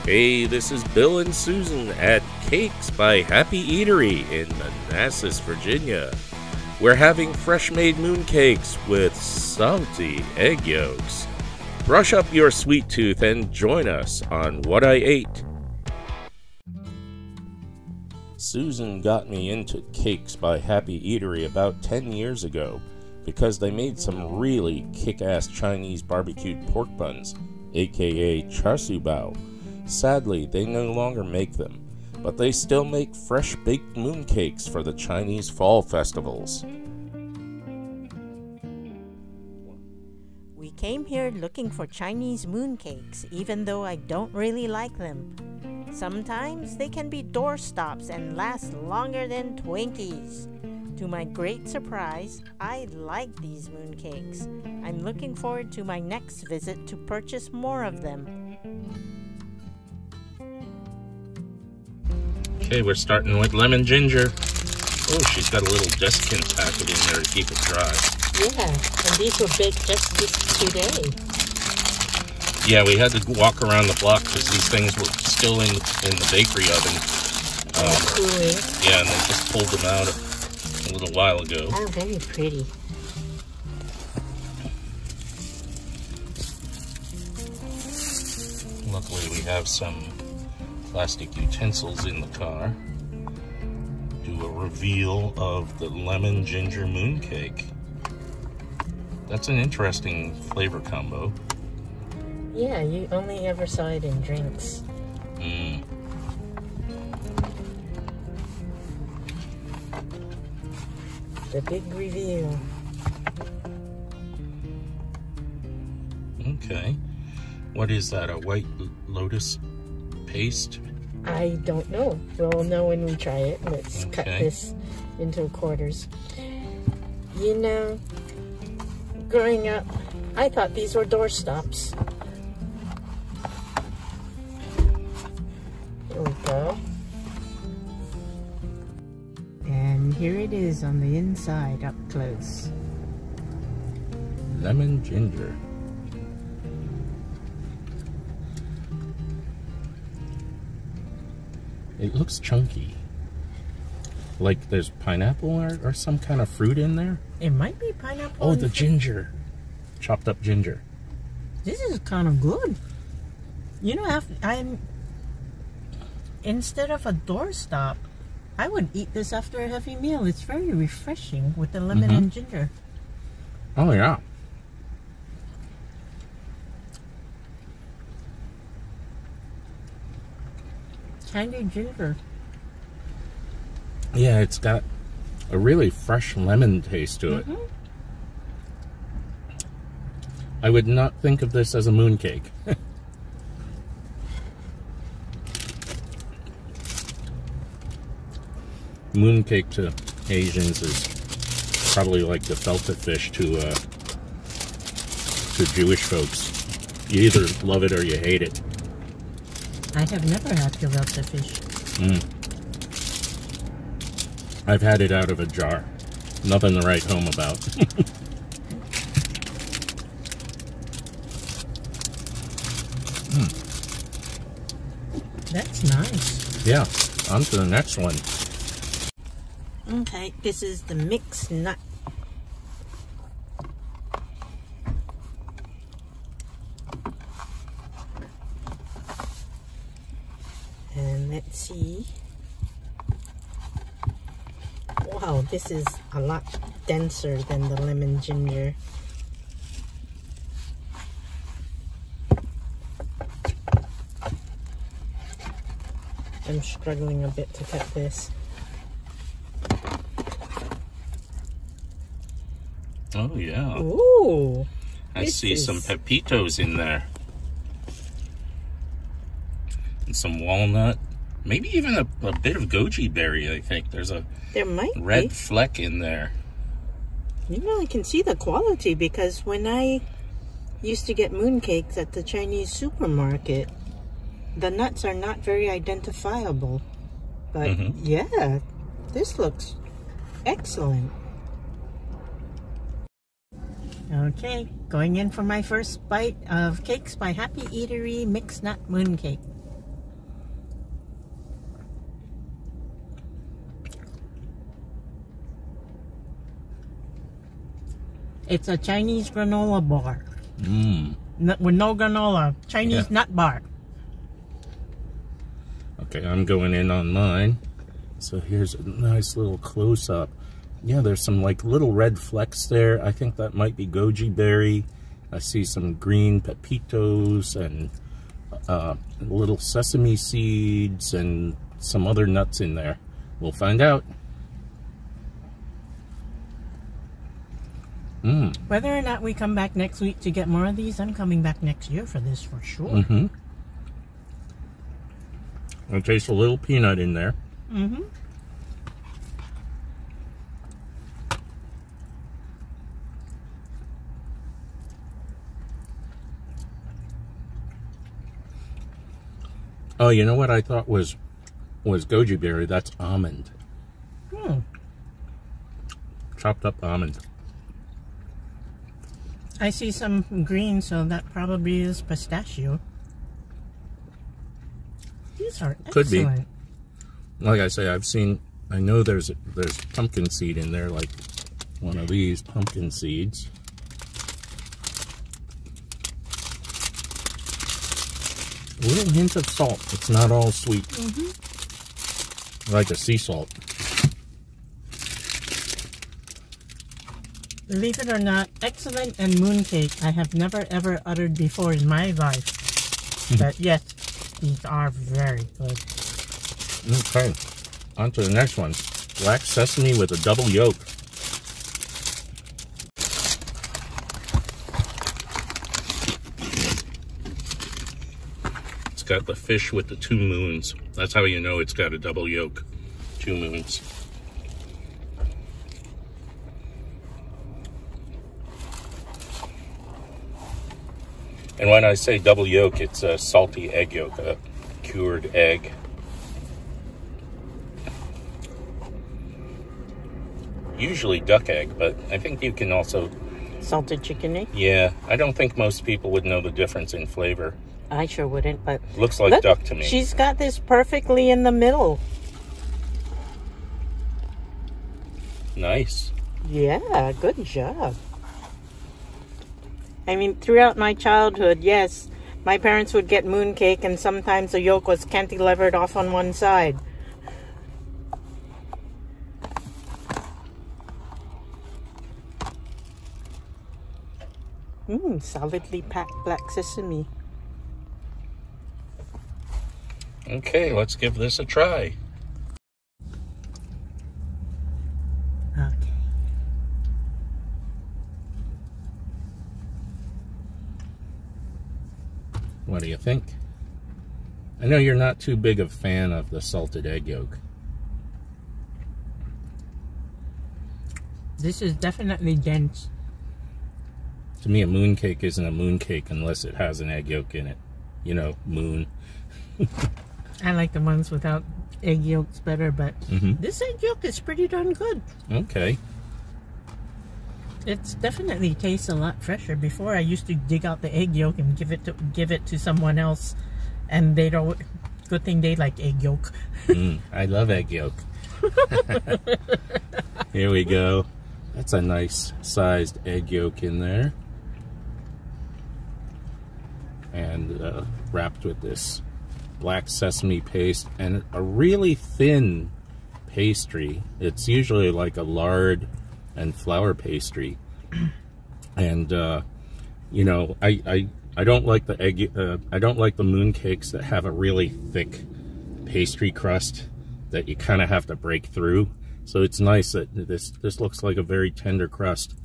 Hey, this is Bill and Susan at Cakes by Happy Eatery in Manassas, Virginia. We're having fresh-made mooncakes with salty egg yolks. Brush up your sweet tooth and join us on What I Ate. Susan got me into Cakes by Happy Eatery about 10 years ago because they made some really kick-ass Chinese barbecued pork buns, aka char siu bao. Sadly, they no longer make them, but they still make fresh-baked mooncakes for the Chinese fall festivals. We came here looking for Chinese mooncakes, even though I don't really like them. Sometimes they can be doorstops and last longer than Twinkies. To my great surprise, I like these mooncakes. I'm looking forward to my next visit to purchase more of them. Okay, we're starting with lemon ginger. Oh, she's got a little desiccant packet in there to keep it dry. Yeah, and these were baked just today. Yeah, we had to walk around the block because these things were still in the bakery oven. Cooling. Yeah, and they just pulled them out a little while ago. Oh, very pretty. Luckily, we have some plastic utensils in the car. Do a reveal of the lemon ginger mooncake. That's an interesting flavor combo. Yeah, you only ever saw it in drinks. The big reveal. Okay. What is that, a white lotus paste? I don't know. We'll know when we try it. Let's cut this into quarters. You know, growing up, I thought these were doorstops. Here we go. And here it is on the inside, up close. Lemon ginger. It looks chunky. Like there's pineapple or some kind of fruit in there? It might be pineapple. Oh, the ginger. Chopped up ginger. This is kind of good. You know, instead of a doorstop, I would eat this after a heavy meal. It's very refreshing with the lemon and ginger. Oh, yeah. Candy ginger. Yeah, it's got a really fresh lemon taste to it. I would not think of this as a mooncake. Mooncake to Asians is probably like the gefilte fish to Jewish folks. You either love it or you hate it. I have never had gefilte fish. I've had it out of a jar. Nothing to write home about. That's nice. Yeah, on to the next one. Okay, this is the mixed nut. And let's see. Wow, this is a lot denser than the lemon ginger. I'm struggling a bit to cut this. Oh, yeah. Ooh. I see some pepitos in there. And some walnut. Maybe even a bit of goji berry, I think. There's a red fleck in there. You know, I can see the quality because when I used to get mooncakes at the Chinese supermarket, the nuts are not very identifiable. But yeah, this looks excellent. Okay, going in for my first bite of Cakes by Happy Eatery Mixed Nut Mooncake. It's a Chinese granola bar. Mmm. With no granola. Chinese nut bar. Okay, I'm going in on mine. So here's a nice little close-up. Yeah, there's some like little red flecks there. I think that might be goji berry. I see some green pepitos and little sesame seeds and some other nuts in there. We'll find out. Whether or not we come back next week to get more of these, I'm coming back next year for this for sure. It tastes a little peanut in there. Oh, you know what I thought was goji berry? That's almond. Chopped up almond. I see some green, so that probably is pistachio. These are excellent. Could be. Like I say, I know there's pumpkin seed in there, like one of these pumpkin seeds. A little hint of salt. It's not all sweet. Like a sea salt. Believe it or not, excellent and mooncake I have never ever uttered before in my life. But yes, these are very good. Okay, on to the next one. Black sesame with a double yolk. It's got the fish with the 2 moons. That's how you know it's got a double yolk. 2 moons. And when I say double yolk, it's a salty egg yolk, a cured egg. Usually duck egg, but I think you can also... Salted chicken egg? Yeah, I don't think most people would know the difference in flavor. I sure wouldn't, but... Looks like duck to me. She's got this perfectly in the middle. Nice. Yeah, good job. I mean, throughout my childhood, yes, my parents would get mooncake, and sometimes the yolk was cantilevered off on one side. Solidly packed black sesame. Okay, let's give this a try. Okay. What do you think? I know you're not too big a fan of the salted egg yolk. This is definitely dense. To me, a mooncake isn't a mooncake unless it has an egg yolk in it. You know, moon. I like the ones without egg yolks better, but this egg yolk is pretty darn good. Okay. It's definitely tastes a lot fresher. Before, I used to dig out the egg yolk and give it to someone else, and they don't. Good thing they like egg yolk. I love egg yolk. Here we go. That's a nice sized egg yolk in there, and wrapped with this black sesame paste and a really thin pastry. It's usually like a lard and flour pastry, and you know, I don't like the egg. I don't like the mooncakes that have a really thick pastry crust that you kind of have to break through. So it's nice that this looks like a very tender crust,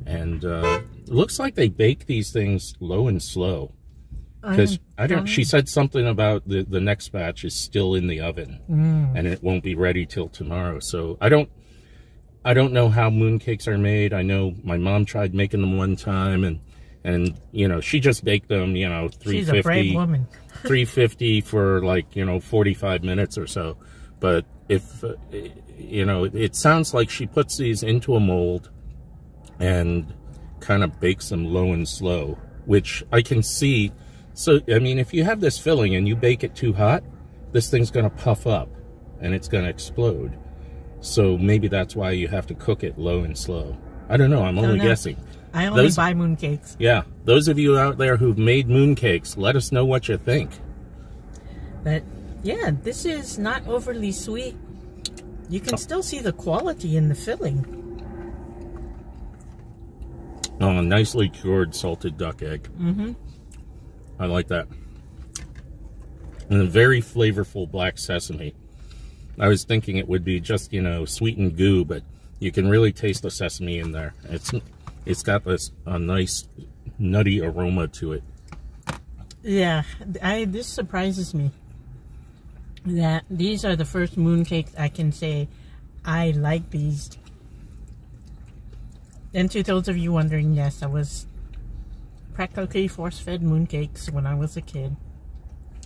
and it looks like they bake these things low and slow. Because she said something about the next batch is still in the oven, and it won't be ready till tomorrow. So I don't know how mooncakes are made. I know my mom tried making them one time, and you know, she just baked them, you know, 350. She's a brave woman. 350 for like, you know, 45 minutes or so. But if you know, it sounds like she puts these into a mold and kind of bakes them low and slow, which I can see. So, I mean, if you have this filling and you bake it too hot, this thing's going to puff up and it's going to explode. So maybe that's why you have to cook it low and slow. I don't know. I'm only guessing. I only buy mooncakes. Yeah, those of you out there who've made mooncakes, let us know what you think. But yeah, this is not overly sweet. You can still see the quality in the filling. Oh, nicely cured salted duck egg. Mm-hmm. I like that. And a very flavorful black sesame. I was thinking it would be just, you know, sweetened goo, but you can really taste the sesame in there. It's got a nice nutty aroma to it. Yeah, this surprises me. That these are the first mooncakes I can say I like these. And to those of you wondering, yes, I was practically force-fed mooncakes when I was a kid.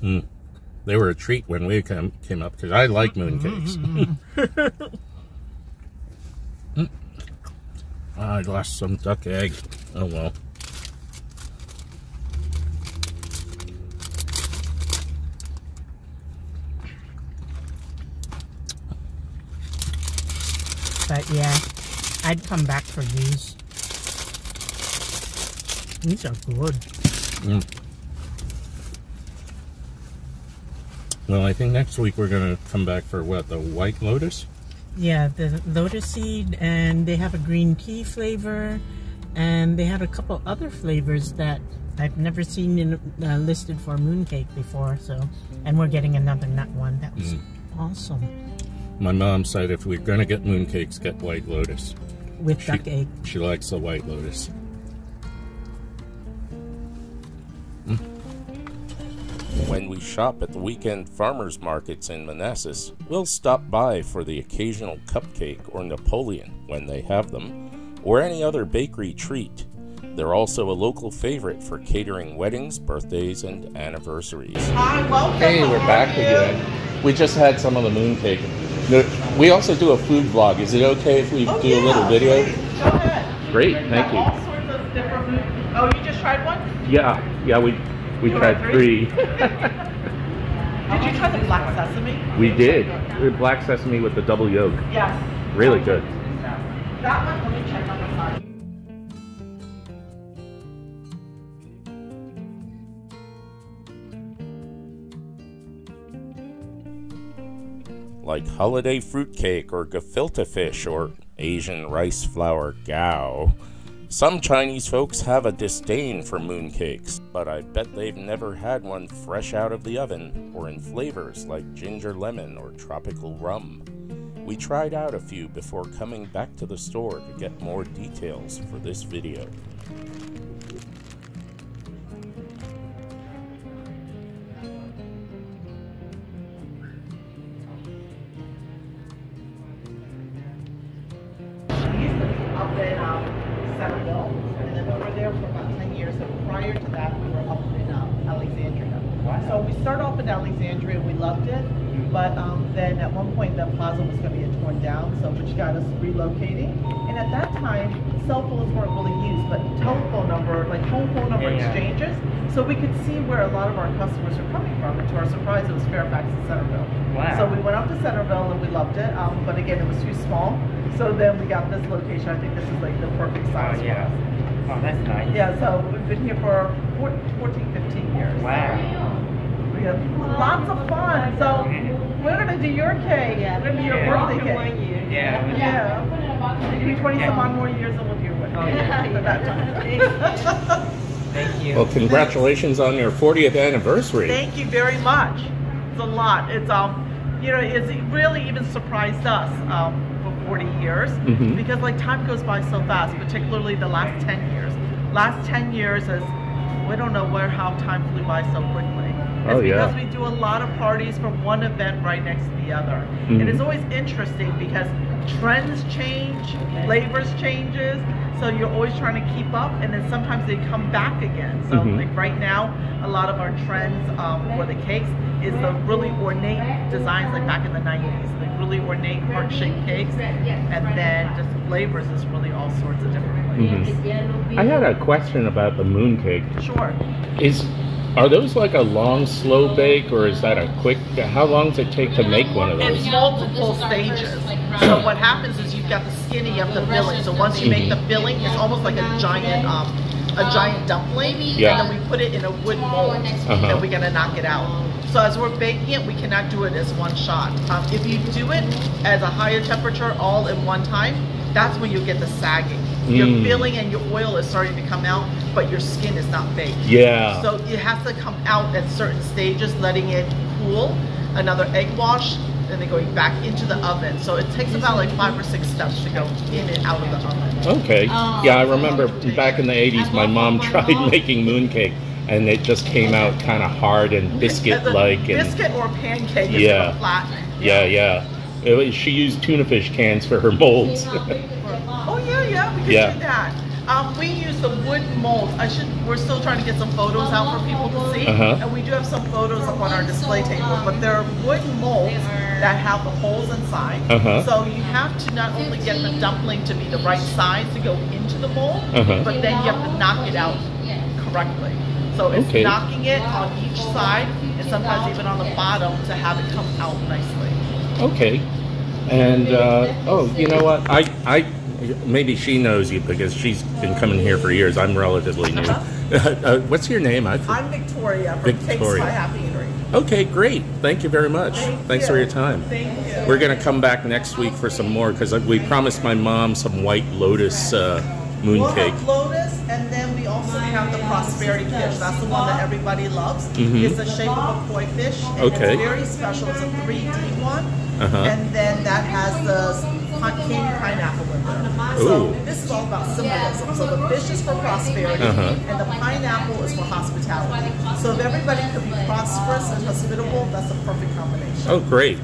They were a treat when we came up, because I like mooncakes. I lost some duck egg. Oh well. But yeah, I'd come back for these. These are good. Well, I think next week we're going to come back for what, the white lotus? Yeah, the lotus seed, and they have a green tea flavor, and they have a couple other flavors that I've never seen listed for mooncake before. So, and we're getting another nut one. That was awesome. My mom said if we're going to get mooncakes, get white lotus. With duck egg. She likes the white lotus. When we shop at the weekend farmers markets in Manassas, we'll stop by for the occasional cupcake or Napoleon when they have them, or any other bakery treat. They're also a local favorite for catering weddings, birthdays, and anniversaries. Hi, welcome. Hey, we're back again. We just had some of the mooncake. We also do a food vlog. Is it okay if we do a little video? Go ahead. Great, thank you. All sorts of different. Oh, you just tried one? Yeah, we tried three. Did you try the black sesame? We did. Black sesame with the double yolk. Yes. Really good. That one, let me check on the side. Like holiday fruitcake or gefilte fish or Asian rice flour gao. Some Chinese folks have a disdain for mooncakes, but I bet they've never had one fresh out of the oven or in flavors like ginger lemon or tropical rum. We tried out a few before coming back to the store to get more details for this video. Centerville, and then we were there for about 10 years. So prior to that, we were up in Alexandria. Wow. So we started off in Alexandria, we loved it, but then at one point the plaza was going to get torn down, so which got us relocating. And at that time, cell phones weren't really used, but telephone number, like home phone number exchanges, so we could see where a lot of our customers are coming from. And to our surprise, it was Fairfax and Centerville. Wow. So we went up to Centerville and we loved it, but again, it was too small. So then we got this location. I think this is like the perfect size for us. Oh, that's nice. Yeah, so we've been here for 14, 15 years. Wow. We have lots of fun. So we're going to do your cake. We're going to do your birthday cake. Yeah. It can be 20 some odd more years and we'll do your wedding. Oh, yeah. At that time. Thank you. Well, congratulations on your 40th anniversary. Thank you very much. It's a lot. It's you know, it's really even surprised us. 40 years because like time goes by so fast, particularly the last 10 years. Last 10 years is, we don't know how time flew by so quickly. It's because we do a lot of parties from one event right next to the other. And it's always interesting because trends change, flavors changes, so you're always trying to keep up, and then sometimes they come back again. So like right now, a lot of our trends for the cakes is the really ornate designs like back in the 90s. Really ornate heart-shaped cakes, and then just flavors is really all sorts of different flavors. I had a question about the mooncake. Sure. Are those like a long, slow bake, or is that a quick? How long does it take to make one of those? It's multiple stages. So what happens is you you've got the skin and you have the filling. So once you make the filling, it's almost like a giant dumpling. Yeah. And then we put it in a wood mold, and we're gonna knock it out. So as we're baking it, we cannot do it as one shot. If you do it at a higher temperature all in one time, that's when you get the sagging. Your filling and your oil is starting to come out, but your skin is not baked. Yeah. So it has to come out at certain stages, letting it cool, another egg wash, and then going back into the oven. So it takes about like 5 or 6 steps to go in and out of the oven. Okay. Yeah, I remember back in the 80s, my mom tried making mooncake, and it just came out kind of hard and biscuit-like. Biscuit or pancake is flat. Yeah. She used tuna fish cans for her molds. Oh yeah, we can do that. We use the wood molds. We're still trying to get some photos out for people to see, and we do have some photos up on our display table. But they're wood molds that have the holes inside. So you have to not only get the dumpling to be the right size to go into the mold, but then you have to knock it out correctly. So it's knocking it on each side, and sometimes even on the bottom to have it come out nicely. Okay. And oh, you know what? I maybe she knows you because she's been coming here for years. I'm relatively new. What's your name? I'm Victoria from Cakes by Happy Eatery. Okay, great. Thank you very much. Thanks for your time. Thank you. We're going to come back next week for some more because we promised my mom some white lotus mooncake. We'll have lotus, and then we also have the prosperity fish. That's the one that everybody loves. It's the shape of a koi fish. And it's very special. It's a 3D one. And then that has the candy pineapple in there. So this is all about symbolism. So the fish is for prosperity, and the pineapple is for hospitality. So if everybody could be prosperous and hospitable, that's a perfect combination. Oh, great.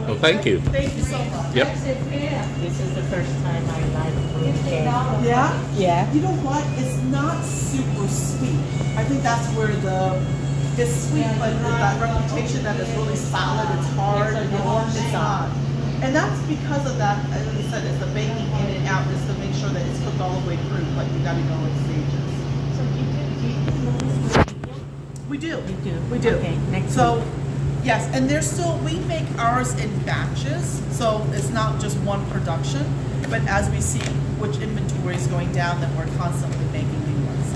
Well, thank you. Thank you so much. Yep. This is the first time I like mooncake. Yeah? Yeah. You know what? It's not super sweet. I think that's where it's sweet, but that reputation that it's really solid, it's hard, and it's not. And that's because of that, as I said, it's the baking in and out, is to make sure that it's cooked all the way through, like you gotta go in stages. We do. We do. Okay, next week. Yes, and we make ours in batches, so it's not just one production, but as we see which inventory is going down, then we're constantly making new ones.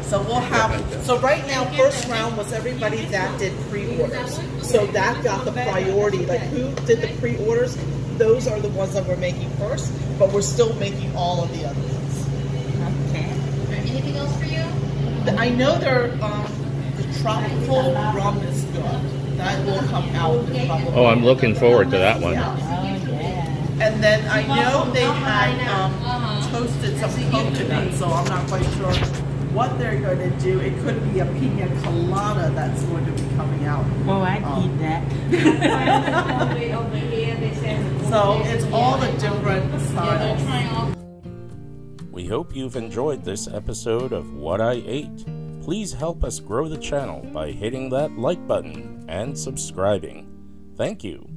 So we'll have, so right now, first round was everybody that did pre-orders. So that got the priority, like who did the pre-orders, those are the ones that we're making first, but we're still making all of the other ones. Okay. Anything else for you? I know the tropical rum is good. That will come out. Oh, I'm looking forward to that one. And then I know they had toasted some coconut, so I'm not quite sure what they're going to do. It could be a pina colada that's going to be coming out. Oh, I'd eat that. So it's all the different styles. We hope you've enjoyed this episode of What I Ate. Please help us grow the channel by hitting that like button and subscribing. Thank you.